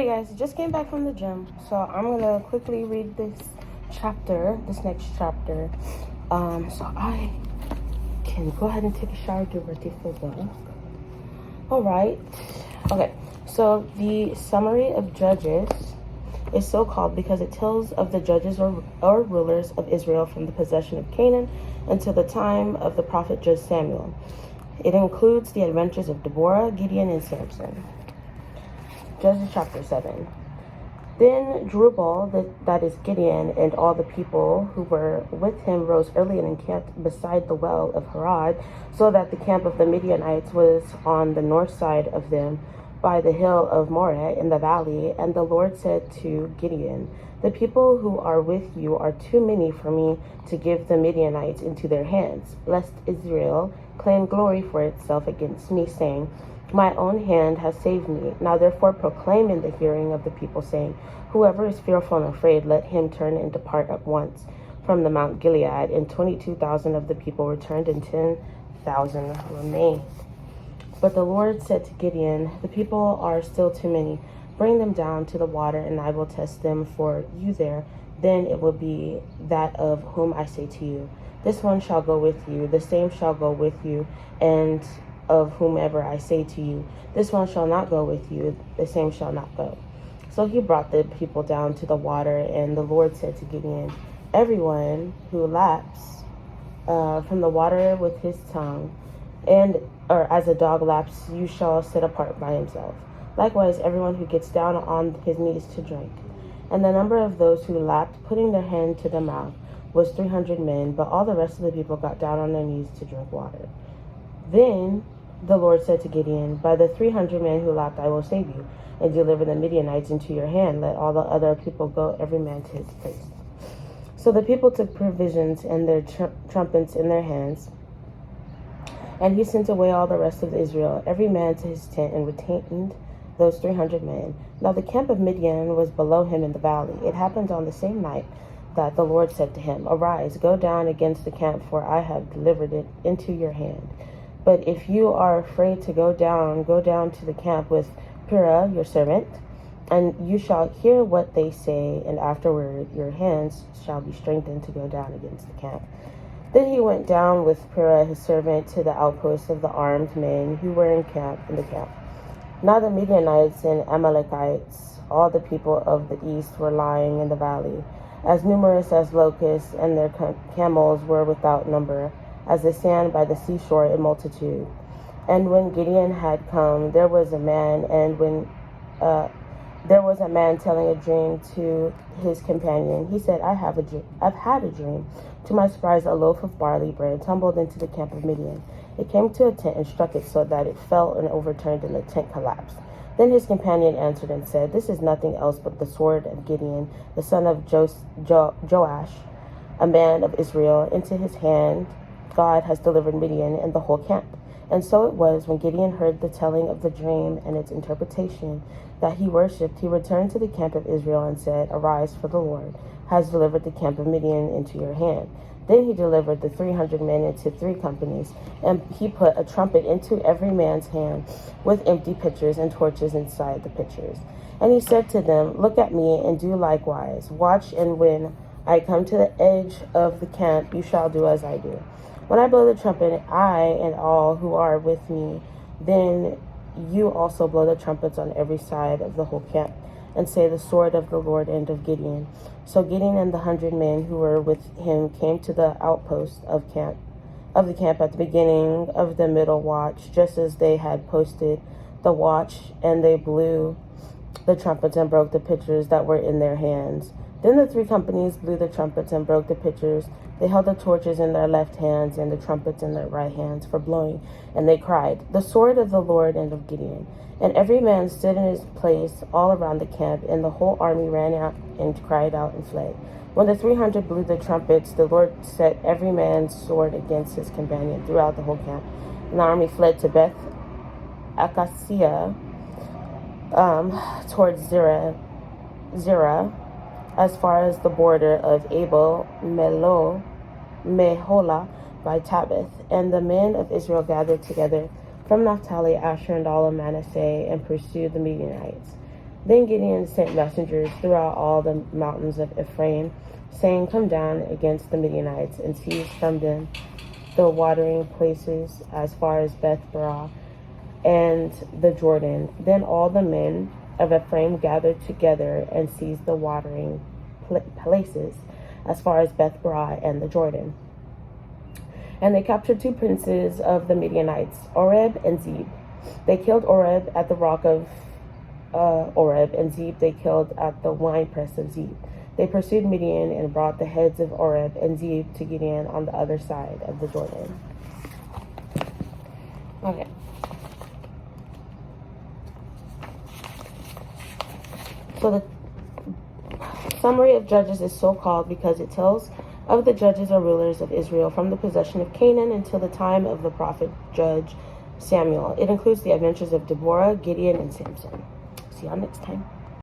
Hey guys, I just came back from the gym, so I'm gonna quickly read this next chapter. So I can go ahead and take a shower, get ready for work. Alright, okay, so the summary of Judges is so called because it tells of the judges or rulers of Israel from the possession of Canaan until the time of the prophet Judge Samuel. It includes the adventures of Deborah, Gideon, and Samson. Judges chapter 7. Then Jerubbaal, that is Gideon, and all the people who were with him rose early and encamped beside the well of Harod, so that the camp of the Midianites was on the north side of them by the hill of Moreh in the valley. And the Lord said to Gideon, "The people who are with you are too many for me to give the Midianites into their hands, lest Israel claim glory for itself against me, saying, 'My own hand has saved me.' Now therefore proclaim in the hearing of the people, saying, 'Whoever is fearful and afraid, let him turn and depart at once from the Mount Gilead.' And 22,000 of the people returned, and 10,000 remained. But the Lord said to Gideon, 'The people are still too many. Bring them down to the water, and I will test them for you there. Then it will be that of whom I say to you, This one shall go with you, the same shall go with you, and of whomever I say to you, This one shall not go with you, the same shall not go.' So he brought the people down to the water, and the Lord said to Gideon, 'Everyone who laps from the water with his tongue, or as a dog laps, you shall set apart by himself. Likewise, everyone who gets down on his knees to drink.' And the number of those who lapped, putting their hand to the mouth, was 300 men, but all the rest of the people got down on their knees to drink water. Then the Lord said to Gideon, 'By the 300 men who lapped I will save you, and deliver the Midianites into your hand. Let all the other people go, every man to his place.' So the people took provisions and their trumpets in their hands, and he sent away all the rest of Israel, every man to his tent, and retained those 300 men. Now the camp of Midian was below him in the valley. It happened on the same night that the Lord said to him, 'Arise, go down against the camp, for I have delivered it into your hand. But if you are afraid to go down to the camp with Purah, your servant, and you shall hear what they say, and afterward your hands shall be strengthened to go down against the camp.' Then he went down with Purah his servant to the outposts of the armed men who were in the camp. Now the Midianites and Amalekites, all the people of the east, were lying in the valley, as numerous as locusts, and their camels were without number, as the sand by the seashore in multitude. And when Gideon had come, there was a man telling a dream to his companion. He said, I've had a dream. To my surprise, a loaf of barley bread tumbled into the camp of Midian. It came to a tent and struck it so that it fell and overturned, and the tent collapsed. Then his companion answered and said, This is nothing else but the sword of Gideon, the son of Joash, a man of Israel. Into his hand God has delivered Midian and the whole camp. And so it was, when Gideon heard the telling of the dream and its interpretation, that he worshipped. He returned to the camp of Israel and said, Arise, for the Lord has delivered the camp of Midian into your hand. Then he delivered the 300 men into 3 companies, and he put a trumpet into every man's hand, with empty pitchers and torches inside the pitchers. And he said to them, Look at me and do likewise. Watch, and when I come to the edge of the camp, you shall do as I do. When I blow the trumpet, I and all who are with me, then you also blow the trumpets on every side of the whole camp, and say, The sword of the Lord and of Gideon. So Gideon and the 100 men who were with him came to the outpost of the camp at the beginning of the middle watch, just as they had posted the watch, and they blew the trumpets and broke the pitchers that were in their hands. Then the 3 companies blew the trumpets and broke the pitchers. They held the torches in their left hands and the trumpets in their right hands for blowing, and they cried, The sword of the Lord and of Gideon. And every man stood in his place all around the camp, and the whole army ran out and cried out and fled. When the 300 blew the trumpets, the Lord set every man's sword against his companion throughout the whole camp. And the army fled to Beth Acacia, towards Zerah, as far as the border of Abel Meholah by Tabith. And the men of Israel gathered together from Naphtali, Asher, and all of Manasseh, and pursued the Midianites. Then Gideon sent messengers throughout all the mountains of Ephraim, saying, "Come down against the Midianites and seize from them the watering places as far as Beth-barah and the Jordan." Then all the men of Ephraim gathered together and seized the watering places as far as Beth-barah and the Jordan. And they captured 2 princes of the Midianites, Oreb and Zeb. They killed Oreb at the rock of Oreb, and Zeb they killed at the winepress of Zeb. They pursued Midian and brought the heads of Oreb and Zeb to Gideon on the other side of the Jordan. Okay. So the summary of Judges is so called because it tells of the judges or rulers of Israel from the possession of Canaan until the time of the prophet judge Samuel. It includes the adventures of Deborah, Gideon, and Samson. See y'all next time.